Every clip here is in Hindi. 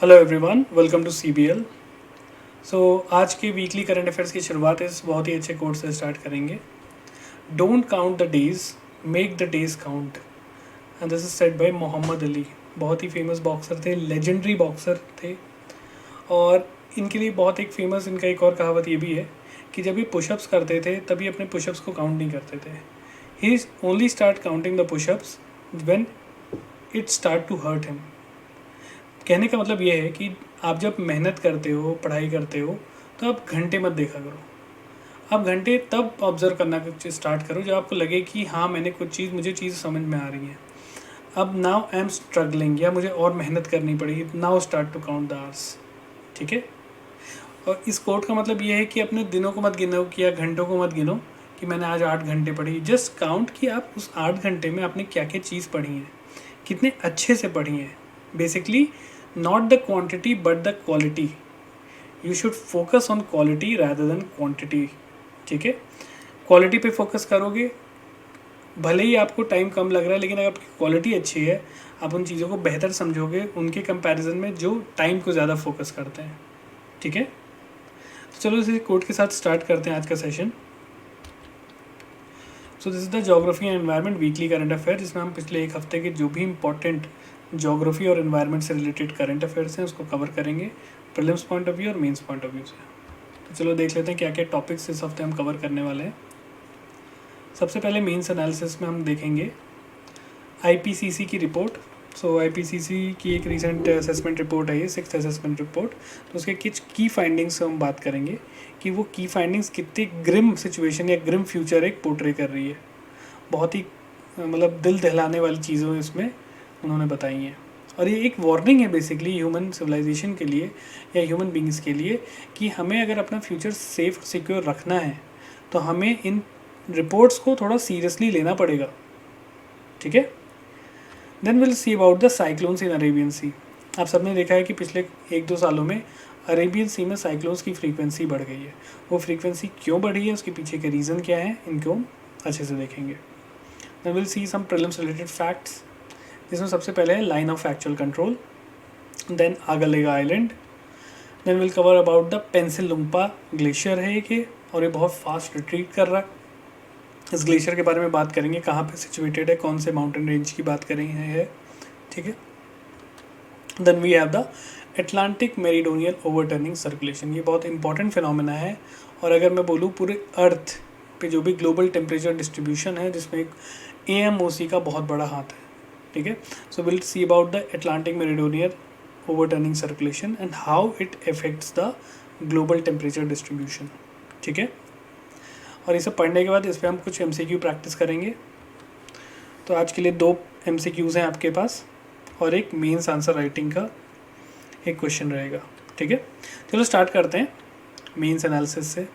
Hello everyone, welcome to CBL. So आज के वीकली करंट अफेयर्स की शुरुआत इस बहुत ही अच्छे कोट से स्टार्ट करेंगे। Don't count the days, make the days count. And this is said by Muhammad Ali. बहुत ही फेमस बॉक्सर थे, लेजेंडरी बॉक्सर थे। और इनके लिए बहुत एक फेमस इनका एक और कहावत ये भी है कि जब ये पुशअप्स करते थे तभी अपने पुशअप्स को काउंट नहीं करते थे। He only start counting the pushups when it start to hurt him. कहने का मतलब ये है कि आप जब मेहनत करते हो, पढ़ाई करते हो, तो आप घंटे मत देखा करो। आप घंटे तब ऑब्जर्व करना स्टार्ट करो जब आपको लगे कि हाँ, मैंने कुछ चीज़, मुझे चीज़ समझ में आ रही है। अब नाउ आई एम स्ट्रगलिंग, या मुझे और मेहनत करनी पड़ेगी, now start to count the hours. ठीक है। और इस कोट का मतलब ये है कि अपने दिनों को मत गिनो कि या घंटों को मत गिनो कि मैंने आज 8 घंटे पढ़ी। जस्ट काउंट कि आप उस 8 घंटे में आपने क्या क्या चीज़ पढ़ी है, कितने अच्छे से पढ़ी है। Basically not the quantity but the quality. You should focus on quality rather than quantity. ठीक है। क्वालिटी पे फोकस करोगे, भले ही आपको टाइम कम लग रहा है, लेकिन अगर आपकी क्वालिटी अच्छी है, आप उन चीज़ों को बेहतर समझोगे उनके कंपैरिजन में जो टाइम को ज़्यादा फोकस करते हैं। ठीक है। तो चलो इसी कोट के साथ स्टार्ट करते हैं आज का session. So this is the geography and environment weekly current affair, जिसमें हम पिछले एक हफ्ते के जो भी इंपॉर्टेंट ज्योग्राफी और एनवायरनमेंट से रिलेटेड करंट अफेयर्स हैं उसको कवर करेंगे, प्रीलिम्स पॉइंट ऑफ व्यू और मेंस पॉइंट ऑफ व्यू से। तो चलो देख लेते हैं क्या क्या टॉपिक्स इस हफ्ते हम कवर करने वाले हैं। सबसे पहले मेंस एनालिसिस में हम देखेंगे आईपीसीसी की रिपोर्ट। सो आईपीसीसी की एक रिसेंट असेसमेंट रिपोर्ट है, ये 6th असेसमेंट रिपोर्ट। तो उसके कुछ की फाइंडिंग्स हम बात करेंगे कि वो की फाइंडिंग्स कितनी ग्रिम सिचुएशन या ग्रिम फ्यूचर एक पोर्ट्रे कर रही है। बहुत ही मतलब दिल दहलाने वाली चीज़ें इसमें उन्होंने बताई हैं। और ये एक वार्निंग है बेसिकली ह्यूमन सिविलाइजेशन के लिए या ह्यूमन बींग्स के लिए कि हमें अगर अपना फ्यूचर सेफ और सिक्योर रखना है तो हमें इन रिपोर्ट्स को थोड़ा सीरियसली लेना पड़ेगा। ठीक है। Then will see about the cyclones in Arabian Sea. आप सबने देखा है कि पिछले 1-2 सालों में अरेबियन सी में साइक्लोन्स की फ्रीक्वेंसी बढ़ गई है। वो फ्रीक्वेंसी क्यों बढ़ी है, उसके पीछे के रीज़न क्या है, इनको हम अच्छे से देखेंगे। Then will see some prelims related facts, जिसमें सबसे पहले है line of actual control, then Agalega island, then will cover about the Pensilungpa glacier है ये, और ये बहुत फास्ट रिट्रीट कर रहा है। इस ग्लेशियर के बारे में बात करेंगे, कहाँ पे सिचुएटेड है, कौन से माउंटेन रेंज की बात करेंगे है। ठीक है। Then we have the Atlantic meridional overturning circulation. ये बहुत इंपॉर्टेंट फिनोमेना है, और अगर मैं बोलूँ पूरे अर्थ पे जो भी ग्लोबल टेम्परेचर डिस्ट्रीब्यूशन है, जिसमें एक AMOC का बहुत बड़ा हाथ है। ठीक है। So will see about the Atlantic meridional overturning circulation and how it affects the global temperature distribution. ठीक है। और ये सब पढ़ने के बाद इस पर हम कुछ MCQ प्रैक्टिस करेंगे। तो आज के लिए 2 MCQs हैं आपके पास, और एक मेंस आंसर राइटिंग का एक क्वेश्चन रहेगा। ठीक है। चलो स्टार्ट करते हैं मेंस एनालिसिस से।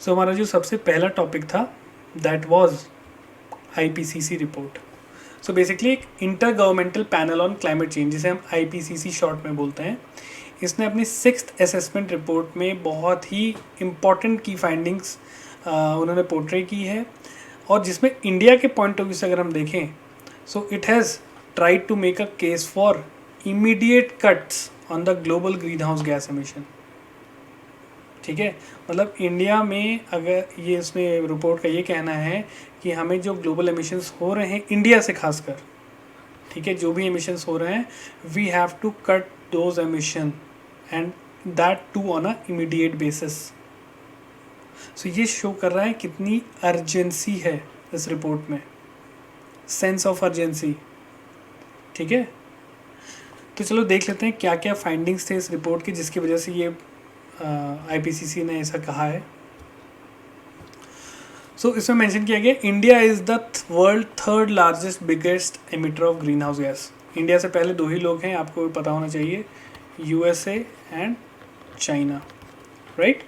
सो हमारा जो सबसे पहला टॉपिक था that was IPCC report. So basically एक intergovernmental panel on climate change, जिसे हम IPCC शॉर्ट में बोलते हैं, इसने अपनी 6th असेसमेंट रिपोर्ट में बहुत ही इम्पॉर्टेंट की फाइंडिंग्स उन्होंने पोर्ट्रे की है, और जिसमें इंडिया के पॉइंट ऑफ व्यू से अगर हम देखें, so it has tried to make a case for immediate cuts on the global green house gas emission. ठीक है। मतलब इंडिया में अगर ये इसमें रिपोर्ट का ये कहना है कि हमें जो ग्लोबल एमिशंस हो रहे हैं इंडिया से खासकर, ठीक है, जो भी एमिशंस हो रहे हैं, we have to cut those emission and that too on a immediate basis. So ये शो कर रहा है कितनी अर्जेंसी है इस रिपोर्ट में, सेंस ऑफ अर्जेंसी। ठीक है। तो चलो देख लेते हैं क्या क्या फाइंडिंग्स थे इस रिपोर्ट की जिसकी वजह से ये IPCC ने ऐसा कहा है। सो इसमें मेंशन किया गया India is the world 3rd largest biggest emitter of green house gas. India से पहले 2 ही लोग हैं, आपको भी पता होना चाहिए, USA and China, right.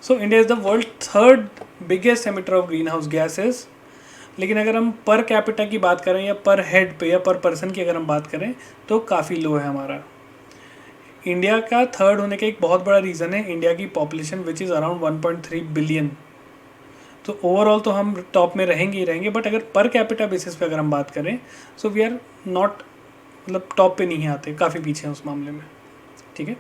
So India is the world 3rd biggest emitter of green house gases. लेकिन अगर हम पर कैपिटा की बात करें या पर हेड पे या पर पर्सन की अगर हम बात करें तो काफ़ी लो है हमारा। इंडिया का 3rd होने का एक बहुत बड़ा रीज़न है इंडिया की population which is around 1.3 billion. तो ओवरऑल तो हम टॉप में रहेंगे ही रहेंगे, बट अगर पर कैपिटा बेसिस पे अगर हम बात करें, सो वी आर नॉट मतलब टॉप पे नहीं आते, काफ़ी पीछे हैं उस मामले में, ठीक है।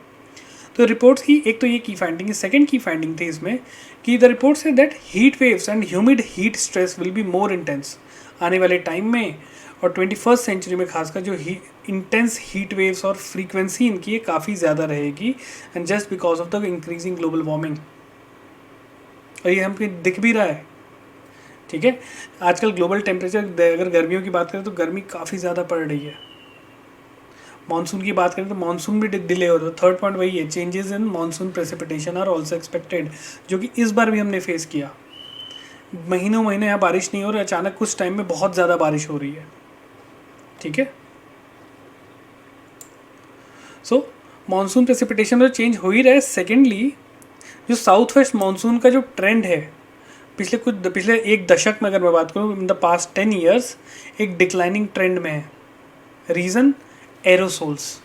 तो रिपोर्ट्स की एक तो ये की फाइंडिंग है। सेकंड की फाइंडिंग थी इसमें कि the report say that heat waves and humid heat stress will be more intense आने वाले टाइम में, और 21st सेंचुरी में खासकर जो इंटेंस हीट वेव्स और फ्रीक्वेंसी इनकी ये काफ़ी ज़्यादा रहेगी, and just because of the increasing global warming. और ये हमको दिख भी रहा है, ठीक है। आजकल ग्लोबल टेम्परेचर, अगर गर्मियों की बात करें तो गर्मी काफ़ी ज़्यादा पड़ रही है। मानसून की बात करें तो मानसून भी डिले हो रहा है। थर्ड पॉइंट वही है, changes in monsoon precipitation are also expected, जो कि इस बार भी हमने फेस किया। महीनों महीने यहाँ बारिश नहीं हो रही, अचानक कुछ टाइम में बहुत ज़्यादा बारिश हो रही है, ठीक है। सो मानसून प्रेसिपिटेशन तो चेंज हो ही रहा है। सेकेंडली जो साउथ वेस्ट मानसून का जो ट्रेंड है पिछले एक दशक में अगर मैं बात करूँ, इन द पास्ट 10 ईयर्स एक डिक्लाइनिंग ट्रेंड में है। रीज़न एरोसोल्स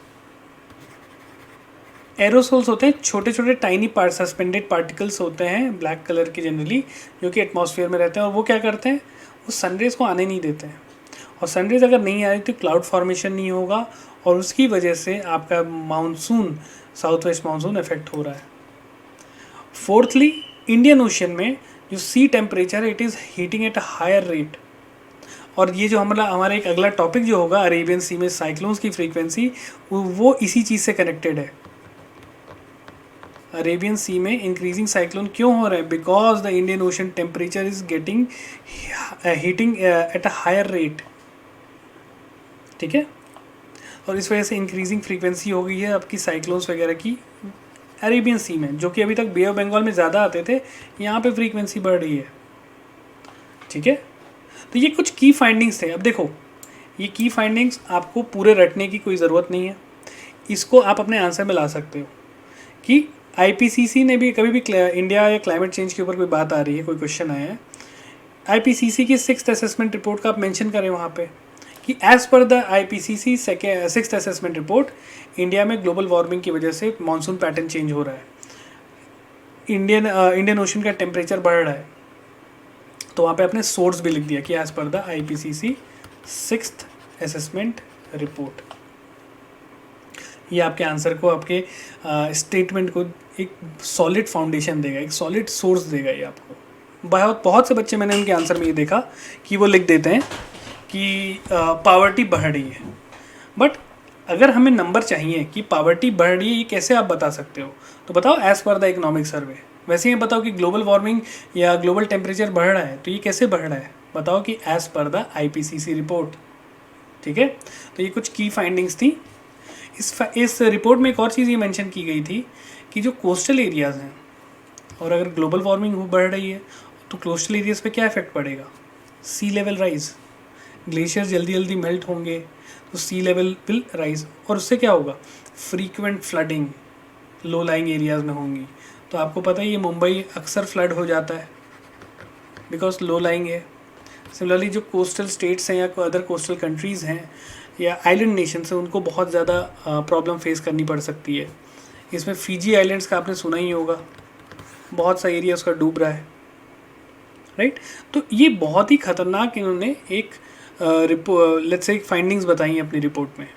होते हैं छोटे छोटे टाइनी सस्पेंडेड पार्टिकल्स होते हैं ब्लैक कलर के जनरली, जो कि एटमॉस्फेयर में रहते हैं, और वो क्या करते हैं, वो सनरेज को आने नहीं देते हैं, और सनरेज अगर नहीं आ रही तो क्लाउड फॉर्मेशन नहीं होगा, और उसकी वजह से आपका monsoon, south west monsoon effect हो रहा है। फोर्थली, इंडियन ओशन में जो sea temperature it is heating at a higher rate, और ये जो हमारा एक अगला टॉपिक जो होगा अरेबियन सी में साइक्लोन्स की फ्रीक्वेंसी, वो इसी चीज़ से कनेक्टेड है। अरेबियन सी में इंक्रीजिंग साइक्लोन क्यों हो रहे हैं? Because the Indian ocean temperature is getting heating at a higher rate, ठीक है। और इस वजह से इंक्रीजिंग फ्रीक्वेंसी हो गई है आपकी साइक्लोन्स वगैरह की अरेबियन सी में, जो कि अभी तक बे ऑफ बंगाल में ज़्यादा आते थे, यहाँ पे फ्रीक्वेंसी बढ़ रही है, ठीक है। तो ये कुछ की फाइंडिंग्स थे। अब देखो, ये की फाइंडिंग्स आपको पूरे रटने की कोई ज़रूरत नहीं है, इसको आप अपने आंसर में ला सकते हो कि आईपीसीसी ने भी कभी भी इंडिया या क्लाइमेट चेंज के ऊपर कोई बात आ रही है, कोई क्वेश्चन आया है, आईपीसीसी की 6th असेसमेंट रिपोर्ट का आप मेंशन करें वहाँ पे कि as per the IPCC 6th assessment report, India में ग्लोबल वार्मिंग की वजह से मानसून पैटर्न चेंज हो रहा है, इंडियन ओशन का टेम्परेचर बढ़ रहा है। तो वहाँ पे आपने सोर्स भी लिख दिया कि as per the IPCC 6th assessment report. ये आपके आंसर को, आपके स्टेटमेंट को एक सॉलिड फाउंडेशन देगा, एक सॉलिड सोर्स देगा ये आपको। बहुत से बच्चे मैंने उनके आंसर में ये देखा कि वो लिख देते हैं कि पावर्टी बढ़ रही है, बट अगर हमें नंबर चाहिए कि पावर्टी बढ़ रही है, ये कैसे आप बता सकते हो? तो बताओ as per the economic survey. वैसे ही बताओ कि ग्लोबल वार्मिंग या ग्लोबल टेम्परेचर बढ़ रहा है, तो ये कैसे बढ़ रहा है? बताओ कि as per the IPCC report, ठीक है। तो ये कुछ की फाइंडिंग्स थी। इस रिपोर्ट में एक और चीज़ ये मेंशन की गई थी कि जो कोस्टल एरियाज़ हैं, और अगर ग्लोबल वार्मिंग बढ़ रही है तो कोस्टल एरियाज़ पे क्या इफेक्ट पड़ेगा? सी लेवल राइज, ग्लेशियर जल्दी जल्दी मेल्ट होंगे तो सी लेवल विल राइज, और उससे क्या होगा? Frequent flooding low lying areas में होंगी। तो आपको पता है ये मुंबई अक्सर फ्लड हो जाता है बिकॉज लो लाइंग है। सिमिलरली जो कोस्टल स्टेट्स हैं या अदर कोस्टल कंट्रीज़ हैं या आइलैंड नेशन से, उनको बहुत ज़्यादा प्रॉब्लम फेस करनी पड़ सकती है। इसमें फिजी आइलैंड्स का आपने सुना ही होगा, बहुत सा एरिया उसका डूब रहा है, राइट। तो ये बहुत ही ख़तरनाक इन्होंने एक लेट्स से फाइंडिंग्स बताई हैं अपनी रिपोर्ट में।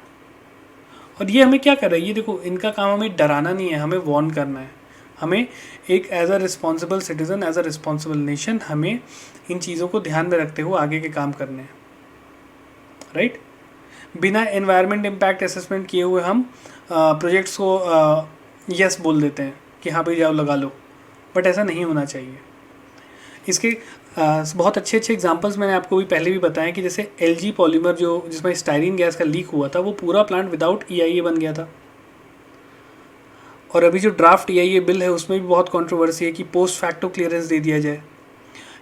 और ये हमें क्या कर रहा है? ये देखो, इनका काम हमें डराना नहीं है, हमें वार्न करना है। हमें एक as a responsible citizen, as a responsible nation, हमें इन चीज़ों को ध्यान में रखते हुए आगे के काम करने हैं, राइट। बिना एनवायरनमेंट इम्पैक्ट असेसमेंट किए हुए हम प्रोजेक्ट्स को यस बोल देते हैं कि हाँ भाई जाओ लगा लो, बट ऐसा नहीं होना चाहिए। इसके बहुत अच्छे एग्जांपल्स मैंने आपको भी पहले भी बताया कि जैसे एलजी पॉलीमर जो जिसमें स्टाइरिन गैस का लीक हुआ था, वो पूरा प्लांट विदाउट ईआईए बन गया था। और अभी जो ड्राफ्ट ईआईए बिल है उसमें भी बहुत कंट्रोवर्सी है कि पोस्ट फैक्टो क्लियरेंस दे दिया जाए,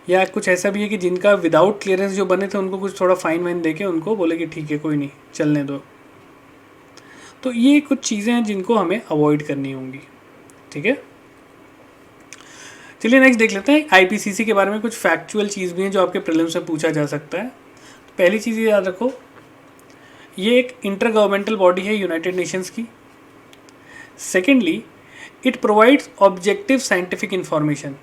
या कुछ ऐसा भी है कि जिनका विदाउट क्लियरेंस जो बने थे उनको कुछ थोड़ा फाइन वाइन दे के उनको बोले कि ठीक है कोई नहीं चलने दो। तो ये कुछ चीज़ें हैं जिनको हमें अवॉइड करनी होंगी, ठीक है। चलिए नेक्स्ट देख लेते हैं। आईपीसीसी के बारे में कुछ फैक्चुअल चीज़ भी हैं जो आपके प्रीलिम्स में पूछा जा सकता है। तो पहली चीज़ याद रखो, ये एक इंटर गवर्नमेंटल बॉडी है यूनाइटेड नेशंस की। Secondly, it provides objective scientific information.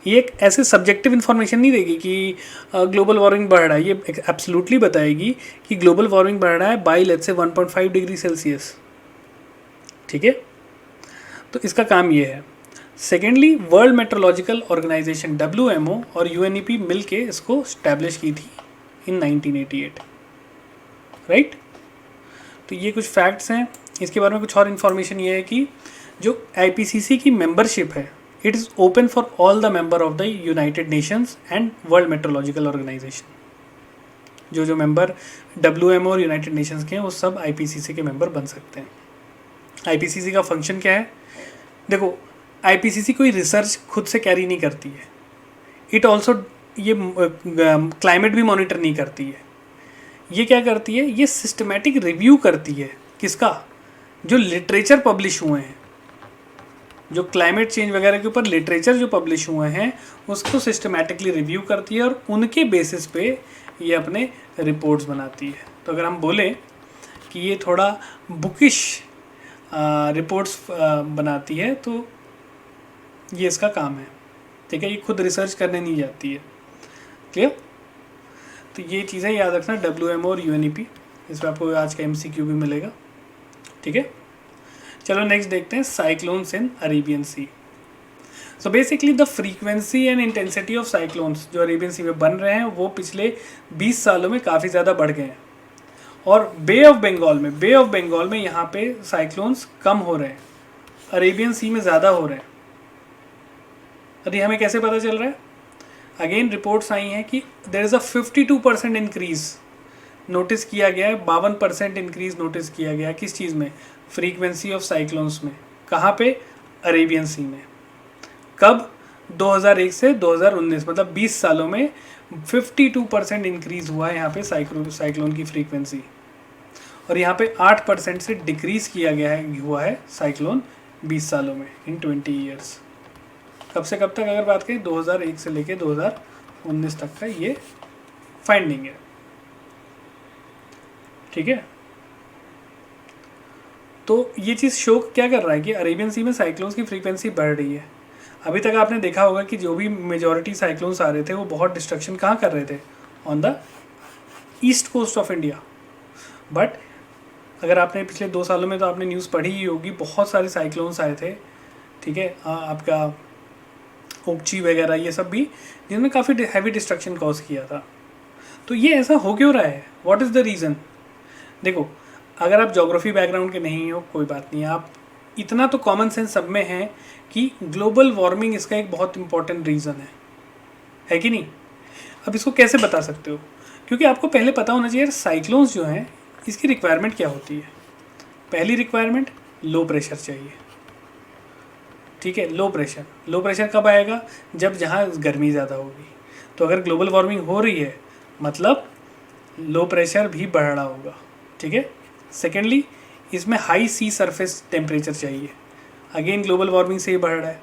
ये एक ऐसे सब्जेक्टिव इन्फॉर्मेशन नहीं देगी कि ग्लोबल वार्मिंग बढ़ रहा है, ये एब्सोल्युटली बताएगी कि ग्लोबल वार्मिंग बढ़ रहा है by let's say 1.5 degree Celsius. ठीक है, तो इसका काम ये है। Secondly, world meteorological organization WMO और UNEP मिल के इसको स्टैब्लिश की थी इन 1988, राइट। तो ये कुछ फैक्ट्स हैं। इसके बारे में कुछ और इन्फॉर्मेशन ये है कि जो IPCC की मेंबरशिप है, it is open for all the member of the United Nations and world meteorological organization. जो मेंबर WMO और यूनाइटेड नेशंस के हैं वो सब IPCC के मेंबर बन सकते हैं। IPCC का फंक्शन क्या है? देखो, IPCC कोई रिसर्च खुद से कैरी नहीं करती है। इट ऑल्सो ये क्लाइमेट भी मॉनिटर नहीं करती है। ये क्या करती है? ये सिस्टमेटिक रिव्यू करती है। किसका? जो लिटरेचर पब्लिश हुए हैं, जो क्लाइमेट चेंज वगैरह के ऊपर लिटरेचर जो पब्लिश हुए हैं उसको सिस्टमेटिकली रिव्यू करती है और उनके बेसिस पे ये अपने रिपोर्ट्स बनाती है। तो अगर हम बोलें कि ये थोड़ा बुकिश रिपोर्ट्स बनाती है तो ये इसका काम है। ठीक है, ये खुद रिसर्च करने नहीं जाती है। क्लियर? तो ये चीज़ें याद रखना, WMO और UNEP, इसमें आपको आज का MCQ भी मिलेगा। ठीक है, चलो नेक्स्ट देखते हैं cyclones in Arabian sea. So basically the frequency and intensity of cyclones जो अरेबियन सी में बन रहे हैं वो पिछले 20 सालों में काफ़ी ज़्यादा बढ़ गए हैं। और बे ऑफ बंगाल में यहाँ पे साइक्लोन्स कम हो रहे हैं, अरेबियन सी में ज़्यादा हो रहे हैं। अरे हमें कैसे पता चल रहा है? अगेन रिपोर्ट्स आई हैं कि there is a 52% increase notice किया गया है, 52% इंक्रीज़ नोटिस किया गया है। किस चीज़ में? फ्रीक्वेंसी ऑफ साइक्लोन्स में। कहाँ पे? अरेबियन सी में। कब? 2001 से 2019, मतलब 20 सालों में 52% इंक्रीज़ हुआ है यहाँ पे साइक्लोन की फ्रीक्वेंसी। और यहाँ पे 8% से डिक्रीज़ किया गया है, हुआ है साइक्लोन 20 सालों में, इन 20 ईयर्स। कब से कब तक अगर बात करें? 2001 से लेके 2019 तक का ये फाइंडिंग है। ठीक है, तो ये चीज़ शो क्या कर रहा है कि अरेबियन सी में साइक्लोन्स की फ्रीक्वेंसी बढ़ रही है। अभी तक आपने देखा होगा कि जो भी मेजॉरिटी साइक्लोन्स आ रहे थे वो बहुत डिस्ट्रक्शन कहाँ कर रहे थे? On the east coast of India. But अगर आपने पिछले 2 सालों में तो आपने न्यूज़ पढ़ी ही होगी, बहुत सारे साइक्लोन्स आए थे। ठीक है, आपका ओक्ची वगैरह ये सब भी, जिन्होंने काफ़ी हैवी डिस्ट्रक्शन कॉज किया था। तो ये ऐसा हो क्यों रहा है? What is the reason? देखो, अगर आप ज्योग्राफी बैकग्राउंड के नहीं हो कोई बात नहीं, आप इतना तो कॉमन सेंस सब में है कि ग्लोबल वार्मिंग इसका एक बहुत इंपॉर्टेंट रीज़न है कि नहीं? अब इसको कैसे बता सकते हो? क्योंकि आपको पहले पता होना चाहिए साइक्लोन्स जो हैं इसकी रिक्वायरमेंट क्या होती है। पहली रिक्वायरमेंट, लो प्रेशर चाहिए। ठीक है, लो प्रेशर कब आएगा? जब जहाँ गर्मी ज़्यादा होगी। तो अगर ग्लोबल वार्मिंग हो रही है मतलब लो प्रेशर भी बढ़ रहा होगा। ठीक है, सेकेंडली इसमें हाई सी सरफेस टेम्परेचर चाहिए, अगेन ग्लोबल वार्मिंग से ही बढ़ रहा है।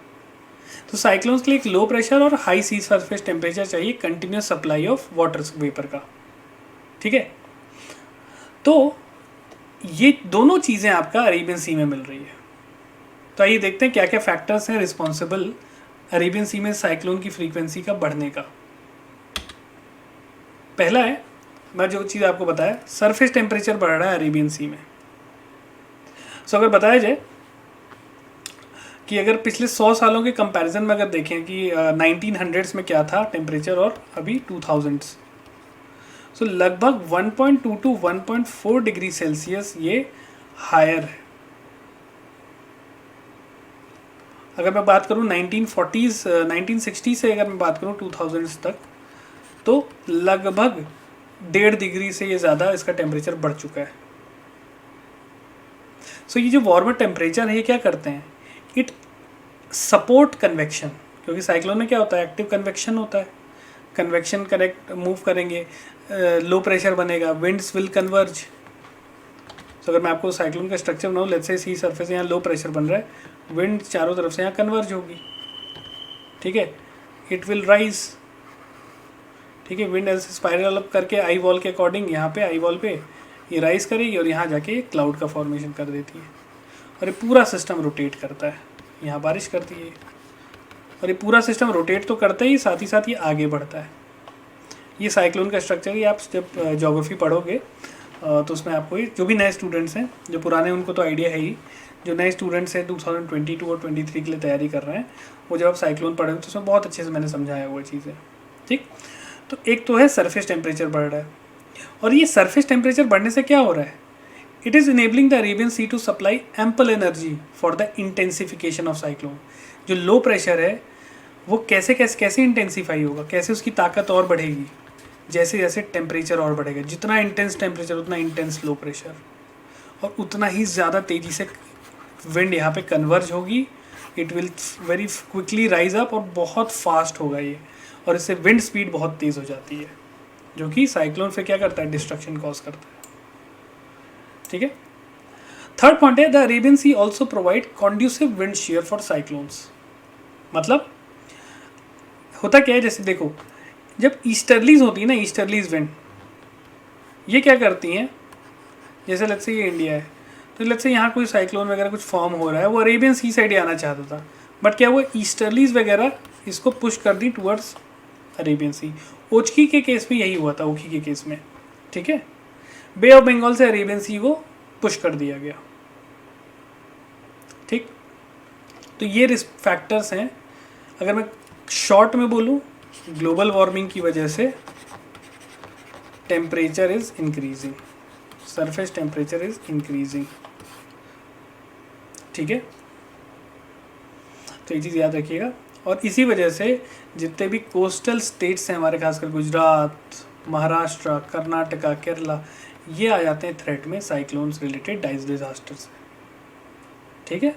तो साइक्लोन्स के लिए एक लो प्रेशर और हाई सी सरफेस टेम्परेचर चाहिए, continuous supply of water vapour का। ठीक है, तो ये दोनों चीज़ें आपका अरेबियन सी में मिल रही है। तो आइए देखते हैं क्या क्या फैक्टर्स हैं रिस्पॉन्सिबल अरेबियन सी में साइक्लोन की फ्रीक्वेंसी का बढ़ने का। पहला है, मैं जो चीज़ आपको बताया, सरफेस टेम्परेचर बढ़ रहा है अरेबियन सी में। सो अगर बताया जाए कि अगर पिछले 100 सालों के कंपैरिजन में अगर देखें कि 1900s में क्या था टेम्परेचर और अभी 2000s, सो लगभग 1.2 to 1.4 डिग्री सेल्सियस ये हायर है। अगर मैं बात करूँ 1960 से अगर मैं बात करूँ 2000s तक, तो लगभग 1.5 डिग्री से ये ज़्यादा इसका टेम्परेचर बढ़ चुका है। सो ये जो वार्मर टेम्परेचर है ये क्या करते हैं? इट सपोर्ट कन्वेक्शन, क्योंकि साइक्लोन में क्या होता है? एक्टिव कन्वेक्शन होता है। कन्वेक्शन करेक्ट मूव करेंगे, लो प्रेशर बनेगा, विंड्स विल कन्वर्ज। सो अगर मैं आपको साइक्लोन का स्ट्रक्चर बनाऊँ, लेट्स से सी सरफेस यहाँ लो प्रेशर बन रहा है, विंड चारों तरफ से यहाँ कन्वर्ज होगी। ठीक है, इट विल राइज। ठीक है, विंड ऐसे स्पाइरल अप करके आई वॉल के अकॉर्डिंग यहाँ पे आई वॉल पे ये राइज करेगी और यहाँ जाके क्लाउड का फॉर्मेशन कर देती है और ये पूरा सिस्टम रोटेट करता है, यहाँ बारिश करती है और ये पूरा सिस्टम रोटेट तो करता ही साथ ये आगे बढ़ता है। ये साइक्लोन का स्ट्रक्चर, ये आप जब ज्योग्राफी पढ़ोगे तो उसमें आपको ये, जो भी नए स्टूडेंट्स हैं, जो पुराने उनको तो आइडिया है ही, जो नए स्टूडेंट्स हैं 2022 और 23 के लिए तैयारी कर रहे हैं, वो जब आप साइक्लोन पढ़ोगे तो उसमें बहुत अच्छे से मैंने समझाया हुआ चीज़ें। ठीक, तो एक तो है सरफेस टेम्परेचर बढ़ रहा है, और ये सरफेस टेम्परेचर बढ़ने से क्या हो रहा है, it is enabling the Arabian sea to supply ample energy for the intensification of cyclone. जो लो प्रेशर है वो कैसे इंटेंसीफाई होगा, कैसे उसकी ताकत और बढ़ेगी, जैसे जैसे टेम्परेचर और बढ़ेगा। जितना इंटेंस टेम्परेचर उतना इंटेंस लो प्रेशर, और उतना ही ज़्यादा तेज़ी से विंड यहाँ पे कन्वर्ज होगी। It will very quickly rise up, और बहुत फास्ट होगा ये, और इससे विंड स्पीड बहुत तेज़ हो जाती है, जो कि साइक्लोन फिर क्या करता है, डिस्ट्रक्शन कॉज करता है। ठीक है। थर्ड पॉइंट है, the Arabian sea also provide conducive wind shear for cyclones. मतलब होता क्या है, जैसे देखो जब ईस्टर्लीज होती है ना, ईस्टर्लीज विंड, ये क्या करती हैं, जैसे लेट्स से ये इंडिया है, तो लेट्स से यहाँ कोई साइक्लोन वगैरह कुछ फॉर्म हो रहा है, वो अरेबियन सी साइड आना चाहता था, बट क्या वो ईस्टर्लीज वगैरह इसको पुश कर दी टुवर्ड्स अरेबियन सी। ओखी के केस में यही हुआ था, ओखी के केस में। ठीक है, बे ऑफ बंगाल से अरेबियन सी को पुश कर दिया गया। ठीक, तो ये रिस्क फैक्टर्स हैं। अगर मैं शॉर्ट में बोलूँ, ग्लोबल वार्मिंग की वजह से temperature is increasing, surface temperature is increasing. ठीक है, तो ये चीज़ याद रखिएगा। और इसी वजह से जितने भी कोस्टल स्टेट्स हैं हमारे, खासकर गुजरात, महाराष्ट्र, कर्नाटका, केरला, ये आ जाते हैं थ्रेट में साइक्लोन्स रिलेटेड डिजास्टर से। ठीक है,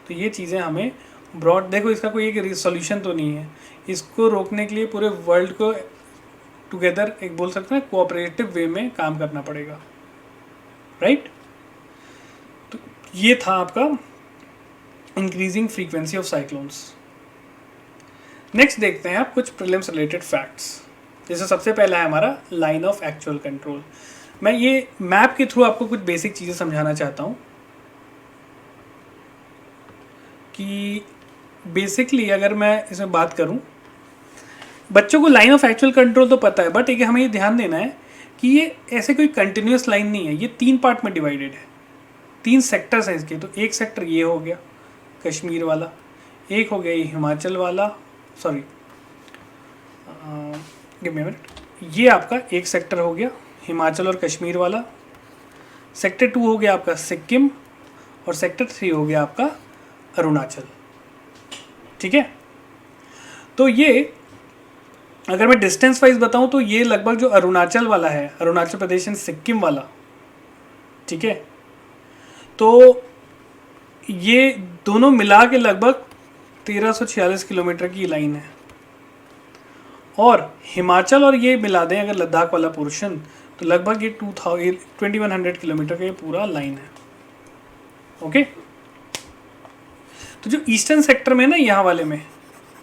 तो ये चीज़ें हमें ब्रॉड, देखो इसका कोई एक सॉल्यूशन तो नहीं है, इसको रोकने के लिए पूरे वर्ल्ड को टुगेदर, एक बोल सकते हैं कोऑपरेटिव वे में काम करना पड़ेगा। राइट, तो ये था आपका increasing frequency of cyclones. Next देखते हैं आप कुछ प्रीलिम्स रिलेटेड फैक्ट्स। जैसे सबसे पहला है हमारा लाइन ऑफ एक्चुअल कंट्रोल। मैं ये मैप के थ्रू आपको कुछ बेसिक चीज़ें समझाना चाहता हूँ कि बेसिकली अगर मैं इसमें बात करूं, बच्चों को लाइन ऑफ एक्चुअल कंट्रोल तो पता है, बट एक हमें ये ध्यान देना है कि ये ऐसे कोई कंटिन्यूस लाइन नहीं है, ये 3 पार्ट में डिवाइडेड है, 3 सेक्टर्स हैं इसके। तो एक सेक्टर ये हो गया कश्मीर वाला, एक हो गया ये हिमाचल वाला, sorry give me a minute, ये आपका एक सेक्टर हो गया हिमाचल और कश्मीर वाला, सेक्टर 2 हो गया आपका सिक्किम, और सेक्टर 3 हो गया आपका अरुणाचल। ठीक है, तो ये अगर मैं डिस्टेंस वाइज बताऊं तो ये लगभग जो अरुणाचल वाला है, अरुणाचल प्रदेश एंड सिक्किम वाला, ठीक है, तो ये दोनों मिला के लगभग 1346 किलोमीटर की लाइन है। और हिमाचल और ये मिला दें अगर लद्दाख वाला पोर्शन, तो लगभग ये 2100 किलोमीटर का ये पूरा लाइन है। ओके, तो जो ईस्टर्न सेक्टर में ना, यहाँ वाले में,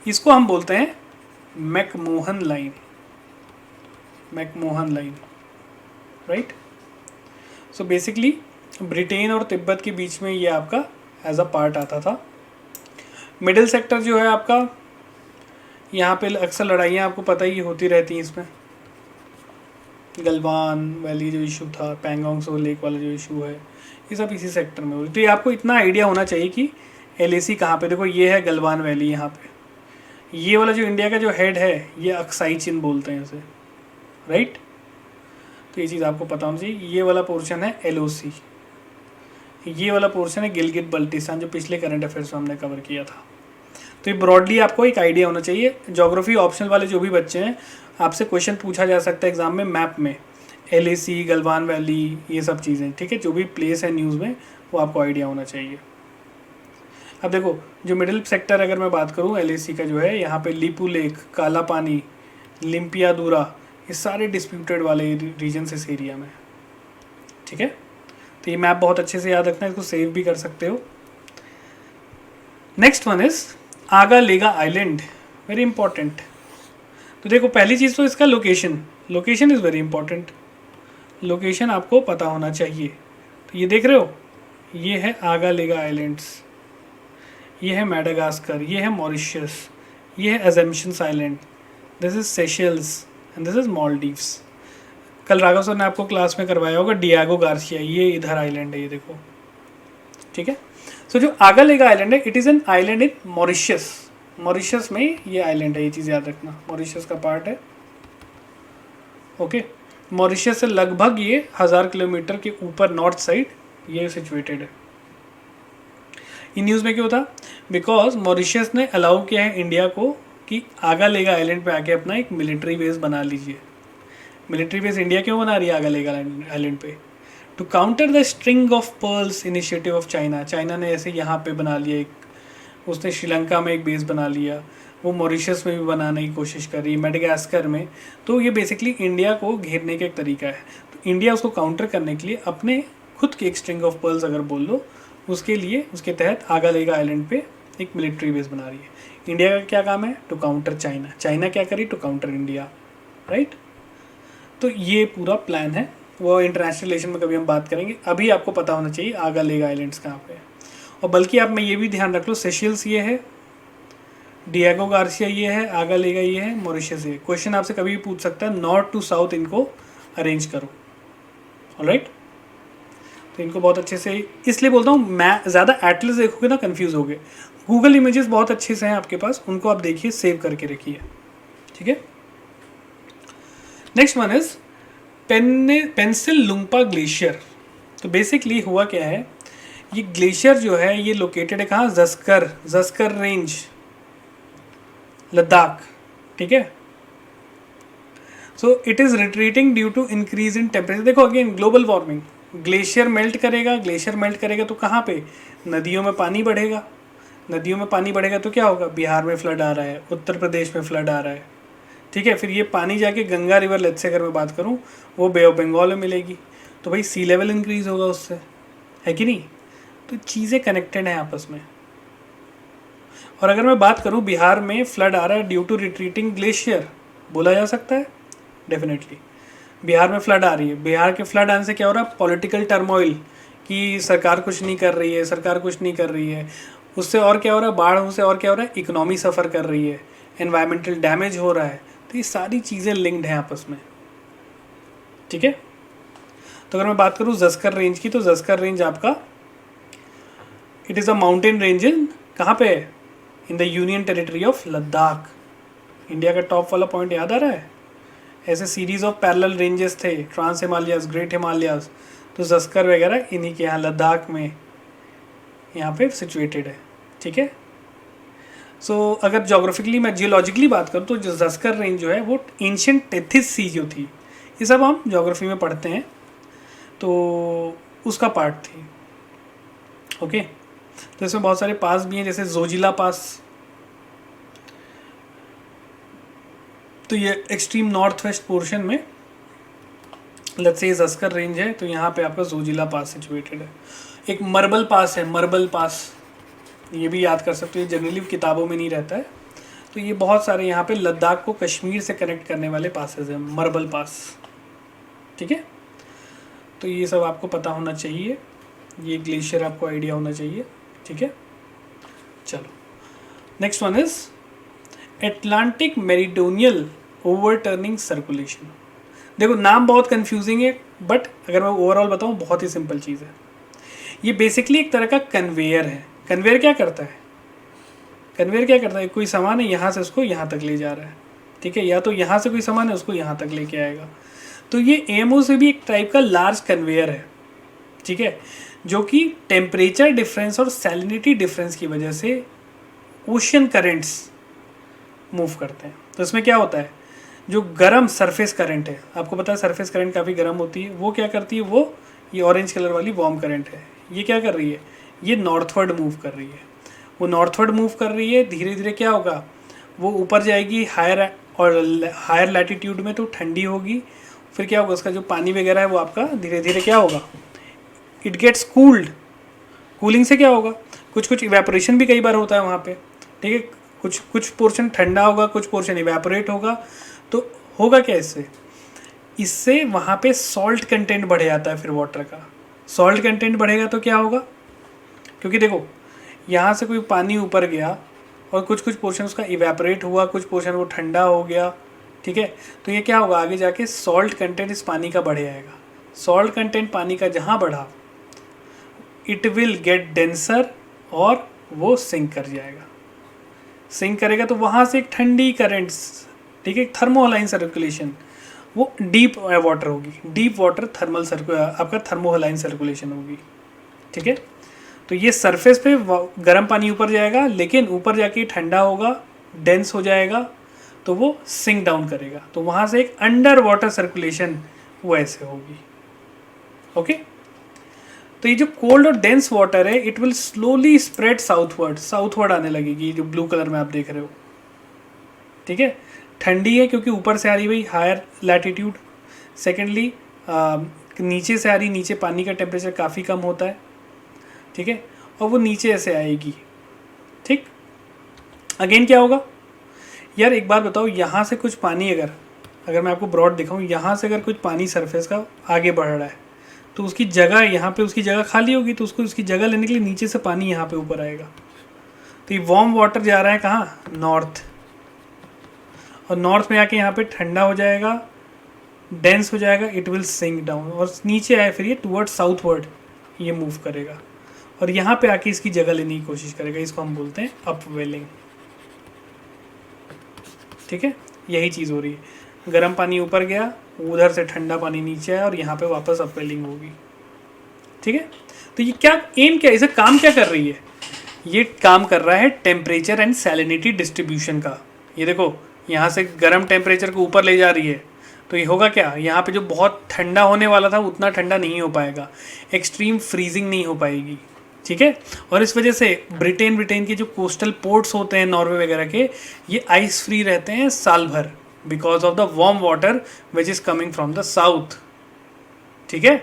इसको हम बोलते हैं McMahon line, McMahon line. Right, so basically Britain और तिब्बत के बीच में ये आपका एज अ पार्ट आता था। मिडिल सेक्टर जो है आपका, यहाँ पे अक्सर लड़ाइयाँ आपको पता ही होती रहती हैं इसमें, गलवान वैली जो इशू था, पैंगोंग सो लेक वाला जो इशू है, ये सब इसी सेक्टर में हो रही। तो ये आपको इतना आइडिया होना चाहिए कि LAC कहाँ पे, देखो ये है गलवान वैली, यहाँ पे ये वाला जो इंडिया का जो हेड है ये अक्साई चिन बोलते हैं इसे। राइट, तो ये चीज़ आपको पता होना चाहिए। ये वाला पोर्शन है LOC, ये वाला पोर्शन है गिलगित बल्टिस्तान, जो पिछले करंट अफेयर्स में हमने कवर किया था। तो ये ब्रॉडली आपको एक आइडिया होना चाहिए। ज्योग्राफी ऑप्शनल वाले जो भी बच्चे हैं, आपसे क्वेश्चन पूछा जा सकता है एग्जाम में मैप में, LAC, गलवान वैली, ये सब चीज़ें। ठीक है, जो भी प्लेस है न्यूज़ में वो आपको आइडिया होना चाहिए। अब देखो जो मिडिल सेक्टर अगर मैं बात करूँ LAC का जो है, यहाँ पे लीपू लेक, काला पानी, लिम्पियादूरा, ये सारे डिस्प्यूटेड वाले रीजन्स इस एरिया में। ठीक है, तो ये मैप बहुत अच्छे से याद रखना है, इसको सेव भी कर सकते हो। नेक्स्ट वन इज आगा लेगा आइलैंड, वेरी इंपॉर्टेंट। तो देखो पहली चीज़ तो इसका location, location is very important, location आपको पता होना चाहिए। तो ये देख रहे हो, ये है आगा लेगा आइलैंड्स, ये है मैडागास्कर, ये है मॉरिशस, ये है assumptions island, this is Seychelles and this is Maldives. कल राघव सर ने आपको क्लास में करवाया होगा डियागो गार्सिया, ये इधर आइलैंड है, ये देखो, ठीक है। सो जो आगालेगा आइलैंड है, it is an island in Mauritius, Mauritius में ये आइलैंड है, ये चीज़ याद रखना, मॉरिशस का पार्ट है, ओके। मॉरिशस से लगभग ये 1000 किलोमीटर के ऊपर नॉर्थ साइड ये सिचुएटेड है। इन न्यूज़ में क्यों था, बिकॉज मॉरिशस ने अलाउ किया है इंडिया को कि आगालेगा आइलैंड पे आके अपना एक मिलिट्री बेस बना लीजिए। मिलिट्री बेस इंडिया क्यों बना रही है आगालेगा आइलैंड पे, to counter the string of pearls initiative of China. China ने ऐसे यहाँ पे बना लिया एक, उसने श्रीलंका में एक बेस बना लिया, वो मॉरिशस में भी बनाने की कोशिश कर रही है, मेडागास्कर में। तो ये बेसिकली इंडिया को घेरने का एक तरीका है। तो इंडिया उसको काउंटर करने के लिए अपने खुद के एक स्ट्रिंग ऑफ पर्ल्स अगर बोल लो, उसके लिए उसके तहत आगालेगा आइलैंड पे एक मिलिट्री बेस बना रही है। इंडिया का क्या काम है, टू काउंटर चाइना। चाइना क्या करी, टू काउंटर इंडिया, राइट। तो ये पूरा प्लान है, वो इंटरनेशनल रिलेशन में कभी हम बात करेंगे। अभी आपको पता होना चाहिए आगालेगा आइलैंड्स कहाँ पे है। और बल्कि आप में ये भी ध्यान रख लो, सेशल्स ये है, डियागो गार्सिया ये है, आगालेगा ये है, मॉरिशस ये। क्वेश्चन आपसे कभी भी पूछ सकता है, नॉर्थ टू साउथ इनको अरेंज करो, ऑलराइट। तो इनको बहुत अच्छे से, इसलिए बोलता हूँ मैं, ज़्यादा एटलस देखोगे ना कन्फ्यूज़ होगे। गूगल इमेजेस बहुत अच्छे से हैं आपके पास, उनको आप देखिए, सेव करके रखिए, ठीक है। Next one is Pensilungpa glacier. तो बेसिकली हुआ क्या है, ये ग्लेशियर जो है ये लोकेटेड है कहाँ, जस्कर रेंज, लद्दाख, ठीक है। So it is retreating due to increase in temperature. देखो again global warming, glacier melt करेगा तो कहाँ पे, नदियों में पानी बढ़ेगा, नदियों में पानी बढ़ेगा तो क्या होगा, बिहार में फ्लड आ रहा है, उत्तर प्रदेश में फ्लड आ रहा है, ठीक है। फिर ये पानी जाके गंगा रिवर, लेट्स से अगर मैं बात करूँ, वो बे ऑफ बंगाल में मिलेगी, तो भाई सी लेवल इंक्रीज होगा उससे, है कि नहीं। तो चीज़ें कनेक्टेड हैं आपस में। और अगर मैं बात करूँ बिहार में फ्लड आ रहा है ड्यू टू रिट्रीटिंग ग्लेशियर, बोला जा सकता है, डेफिनेटली बिहार में फ्लड आ रही है। बिहार के फ्लड आने से क्या हो रहा है, पॉलिटिकल टर्मोइल, कि सरकार कुछ नहीं कर रही है, सरकार कुछ नहीं कर रही है, उससे और क्या हो रहा है, बाढ़ से और क्या हो रहा है, इकोनॉमी सफ़र कर रही है, एनवायरमेंटल डैमेज हो रहा है। तो ये सारी चीज़ें लिंक्ड हैं आपस में, ठीक है। तो अगर मैं बात करूँ जस्कर रेंज की, तो जस्कर रेंज आपका it is a mountain range इन कहाँ पे है, in the union territory of Ladakh. India का टॉप वाला पॉइंट याद आ रहा है, ऐसे सीरीज ऑफ पैरेलल रेंजेस थे, ट्रांस हिमालयाज, ग्रेट हिमालयाज, तो जस्कर वगैरह इन्हीं के यहाँ लद्दाख में यहाँ पे सिचुएटेड है, ठीक है। सो अगर जोग्राफिकली मैं जियोलॉजिकली बात करूँ तो जो जस्कर रेंज जो है वो एंशियंट टेथिस सी जो थी, ये सब हम जोग्राफी में पढ़ते हैं, तो उसका पार्ट थी, ओके। तो इसमें बहुत सारे पास भी हैं, जैसे जोजिला पास, तो ये एक्सट्रीम नॉर्थ वेस्ट पोर्शन में लेट्स से जस्कर रेंज है, तो यहाँ पे आपका जोजिला पास सिचुएटेड है। एक मर्बल पास है, मर्बल पास, ये भी याद कर सकते हो, जनरली किताबों में नहीं रहता है। तो ये बहुत सारे यहाँ पे लद्दाख को कश्मीर से कनेक्ट करने वाले पासेज हैं, मर्बल पास, ठीक है। तो ये सब आपको पता होना चाहिए, ये ग्लेशियर आपको आइडिया होना चाहिए, ठीक है। चलो next one is Atlantic meridional overturning circulation. देखो नाम बहुत कंफ्यूजिंग है, बट अगर मैं ओवरऑल बताऊँ बहुत ही सिंपल चीज़ है। ये बेसिकली एक तरह का कन्वेयर है। कन्वेयर क्या करता है, कन्वेयर क्या करता है, कोई सामान है यहाँ से उसको यहाँ तक ले जा रहा है, ठीक है, या तो यहाँ से कोई सामान है उसको यहाँ तक लेके आएगा। तो ये एएमओ से भी एक टाइप का लार्ज कन्वेयर है, ठीक है, जो कि टेम्परेचर डिफरेंस और सैलिनिटी डिफरेंस की वजह से ओशियन करेंट्स मूव करते हैं। तो इसमें क्या होता है, जो गर्म सरफेस करंट है, आपको पता है सरफेस करंट काफ़ी गर्म होती है, वो क्या करती है, वो ये ऑरेंज कलर वाली वार्म करंट है, ये क्या कर रही है, ये नॉर्थवर्ड मूव कर रही है। वो नॉर्थवर्ड मूव कर रही है, धीरे धीरे क्या होगा, वो ऊपर जाएगी हायर लैटिट्यूड में, तो ठंडी होगी। फिर क्या होगा, उसका जो पानी वगैरह है वो आपका धीरे धीरे क्या होगा, इट गेट्स कूल्ड। कूलिंग से क्या होगा, कुछ इवेपोरेशन भी कई बार होता है वहाँ पे, ठीक है, कुछ पोर्शन ठंडा होगा, कुछ पोर्शन इवेपोरेट होगा। तो होगा क्या इससे वहाँ पे सॉल्ट कंटेंट बढ़ जाता है। फिर वाटर का सॉल्ट कंटेंट बढ़ेगा तो क्या होगा, क्योंकि देखो यहाँ से कोई पानी ऊपर गया और कुछ कुछ पोर्शन उसका इवेपोरेट हुआ, कुछ पोर्शन वो ठंडा हो गया, ठीक है। तो ये क्या होगा, आगे जाके सॉल्ट कंटेंट इस पानी का बढ़ जाएगा। सॉल्ट कंटेंट पानी का जहाँ बढ़ा, इट विल गेट डेंसर और वो सिंक कर जाएगा। सिंक करेगा तो वहाँ से एक ठंडी करेंट्स, ठीक है, थर्मोहलाइन सर्कुलेशन, वो डीप वाटर होगी, डीप वाटर थर्मल आपका थर्मोहलाइन सर्कुलेशन होगी, ठीक है। तो ये सरफेस पे गर्म पानी ऊपर जाएगा, लेकिन ऊपर जाके ठंडा होगा, डेंस हो जाएगा, तो वो सिंक डाउन करेगा। तो वहाँ से एक अंडर वाटर सर्कुलेशन वो ऐसे होगी, ओके। तो ये जो कोल्ड और डेंस वाटर है, it will slowly spread southward आने लगेगी, जो ब्लू कलर में आप देख रहे हो, ठीक है। ठंडी है क्योंकि ऊपर से आ रही भाई, हायर लैटिट्यूड। सेकेंडली नीचे से आ रही, नीचे पानी का टेम्परेचर काफ़ी कम होता है, ठीक है, और वो नीचे ऐसे आएगी, ठीक। अगेन क्या होगा यार, एक बात बताओ, यहाँ से कुछ पानी अगर मैं आपको ब्रॉड दिखाऊँ, यहाँ से अगर कुछ पानी सरफेस का आगे बढ़ रहा है, तो उसकी जगह यहाँ पे, उसकी जगह खाली होगी, तो उसको उसकी जगह लेने के लिए नीचे से पानी यहाँ पे ऊपर आएगा। तो ये वार्म वाटर जा रहा है कहाँ, नॉर्थ, और नॉर्थ में आके यहाँ पे ठंडा हो जाएगा, डेंस हो जाएगा, इट विल सिंक डाउन, और नीचे आए फिर ये टुवर्ड साउथवर्ड ये मूव करेगा, और यहाँ पे आके इसकी जगह लेने की कोशिश करेगा। इसको हम बोलते हैं अपवेलिंग, ठीक है। यही चीज़ हो रही है, गर्म पानी ऊपर गया, उधर से ठंडा पानी नीचे आया, और यहाँ पे वापस अपवेलिंग होगी, ठीक है। तो ये क्या एम, क्या इसे काम क्या कर रही है, ये काम कर रहा है टेम्परेचर एंड सैलिनिटी डिस्ट्रीब्यूशन का। ये देखो, यहाँ से गर्म टेम्परेचर को ऊपर ले जा रही है, तो ये होगा क्या, यहाँ पे जो बहुत ठंडा होने वाला था उतना ठंडा नहीं हो पाएगा, एक्सट्रीम फ्रीजिंग नहीं हो पाएगी, ठीक है। और इस वजह से ब्रिटेन के जो कोस्टल पोर्ट्स होते हैं नॉर्वे वगैरह के, ये आइस फ्री रहते हैं साल भर, because of the warm water which is coming from the south, ठीक है।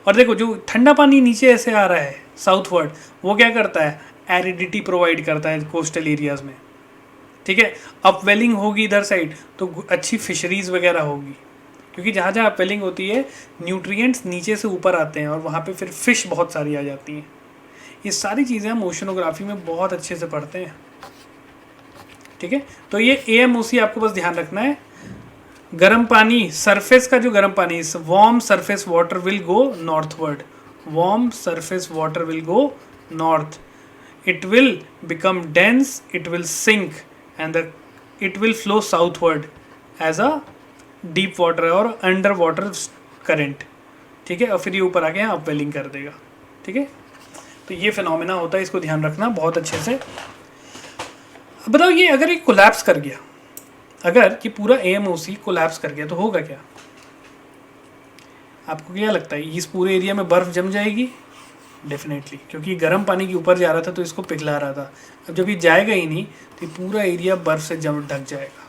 और देखो, जो ठंडा पानी नीचे ऐसे आ रहा है साउथवर्ड, वो क्या करता है, एरिडिटी प्रोवाइड करता है कोस्टल एरियाज़ में, ठीक है। अपवेलिंग होगी इधर साइड तो अच्छी फिशरीज़ वगैरह होगी, क्योंकि जहाँ जहाँ अपवेलिंग होती है, न्यूट्रिएंट्स नीचे से ऊपर आते हैं, और वहाँ पे फिर फिश बहुत सारी आ जाती हैं। ये सारी चीज़ें हम ओशनोग्राफी में बहुत अच्छे से पढ़ते हैं, ठीक है। तो ये AMOC आपको बस ध्यान रखना है, गर्म पानी, सरफेस का जो गर्म पानी, warm surface water will go northward, warm surface water will go north, it will become dense, it will sink, and it will flow southward as a deep water और अंडर वाटर करंट, ठीक है। और फिर ये ऊपर आके यहाँ अपवेलिंग कर देगा, ठीक है। तो ये फिनोमेना होता है, इसको ध्यान रखना बहुत अच्छे से। अब बताओ, ये अगर एक कोलैप्स कर गया, अगर ये पूरा AMOC कोलैप्स कर गया, तो होगा क्या, आपको क्या लगता है, इस पूरे एरिया में बर्फ़ जम जाएगी? डेफिनेटली, क्योंकि गर्म पानी के ऊपर जा रहा था तो इसको पिघला रहा था। अब जब ये जाएगा ही नहीं, तो पूरा एरिया बर्फ़ से जम ढक जाएगा,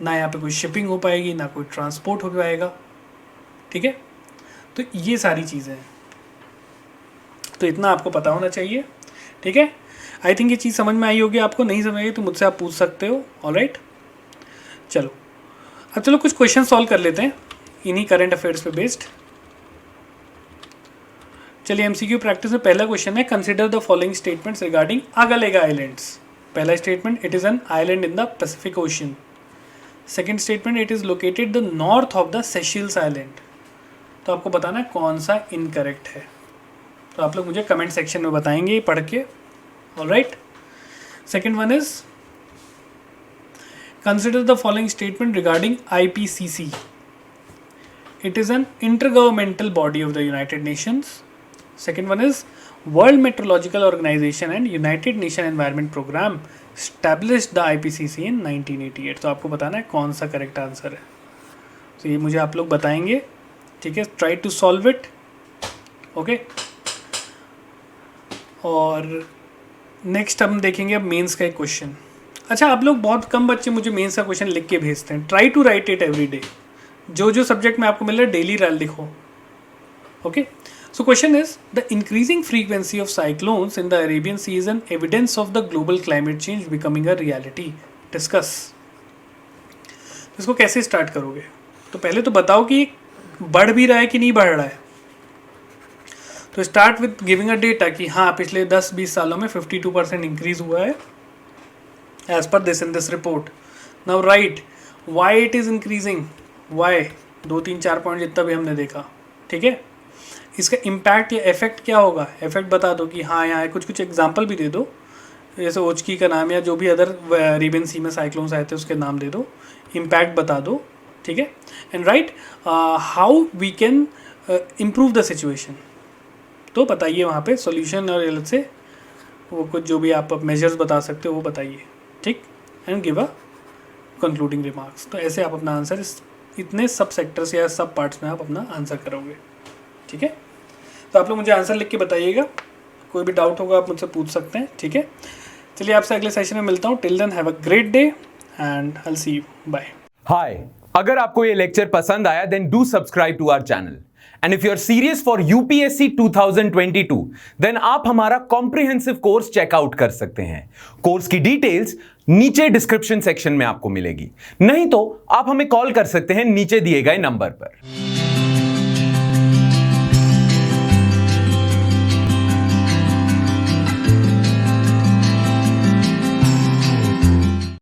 ना यहाँ पे कोई शिपिंग हो पाएगी, ना कोई ट्रांसपोर्ट हो पाएगा, ठीक है। तो ये सारी चीज़ें हैं, तो इतना आपको पता होना चाहिए, ठीक है। आई थिंक ये चीज़ समझ में आई होगी आपको, नहीं समझ आई तो मुझसे आप पूछ सकते हो, ऑलराइट। चलो, अब चलो कुछ क्वेश्चन सॉल्व कर लेते हैं इन्हीं करंट अफेयर्स पे बेस्ड। चलिए, MCQ प्रैक्टिस में पहला क्वेश्चन है, consider the following statements regarding Agalega islands. पहला statement, it is an island in the Pacific Ocean. Second statement, it is located the north of the Seychelles island. तो आपको बताना है कौन सा इनकरेक्ट है, तो आप लोग मुझे कमेंट सेक्शन में बताएंगे पढ़ के, alright. Second one is, consider the following statement regarding IPCC। It is N intergovernmental body of the United Nations. Second one is, World Meteorological Organization and United Nations Environment Program established the IPCC in 1988। तो आपको बताना है कौन सा करेक्ट आंसर है, तो ये मुझे आप लोग बताएंगे, ठीक है। Try to solve it, okay. और नेक्स्ट हम देखेंगे अब मेंस का एक क्वेश्चन। अच्छा, आप लोग, बहुत कम बच्चे मुझे मेंस का क्वेश्चन लिख के भेजते हैं। Try to write it every day, जो सब्जेक्ट में आपको मिल रहा है डेली लिखो, okay. So question is, the increasing frequency of cyclones in the Arabian Sea is an evidence of the global climate change becoming a reality. Discuss. इसको कैसे स्टार्ट करोगे? तो पहले तो बताओ कि बढ़ भी रहा है कि नहीं बढ़ रहा है। तो start with giving a data कि हाँ, पिछले 10-20 सालों में 52% इंक्रीज हुआ है, as per this in this report. Now write why it is increasing. Why 2 3 4 point जितना भी हमने देखा, ठीक है. इसका इम्पैक्ट या इफेक्ट क्या होगा, इफेक्ट बता दो कि हाँ यहाँ कुछ एग्जाम्पल भी दे दो, जैसे ओचकी का नाम या जो भी अदर रिबन सी में साइक्लोन्स आए थे उसके नाम दे दो, इम्पैक्ट बता दो, ठीक है. And write how we can improve the situation. तो बताइए वहाँ पे सॉल्यूशन और अलग से वो कुछ जो भी आप मेजर्स बता सकते हो वो बताइए, ठीक. And give a concluding remarks. तो ऐसे आप अपना आंसर इतने सब सेक्टर्स या सब पार्ट्स में आप अपना आंसर करोगे, ठीक है. तो आप लोग मुझे आंसर लिख के बताइएगा, कोई भी डाउट होगा आप मुझसे पूछ सकते हैं, ठीक है. चलिए आपसे अगले सेशन में मिलता हूँ. Till then have a great day and I will see you. Bye. Hi, अगर आपको ये लेक्चर पसंद आया then do subscribe to our channel. And if you are serious for UPSC 2022 then आप हमारा कॉम्प्रिहेंसिव कोर्स चेकआउट कर सकते हैं. कोर्स की डिटेल्स नीचे डिस्क्रिप्शन सेक्शन में आपको मिलेगी, नहीं तो आप हमें कॉल कर सकते हैं नीचे दिए गए नंबर पर.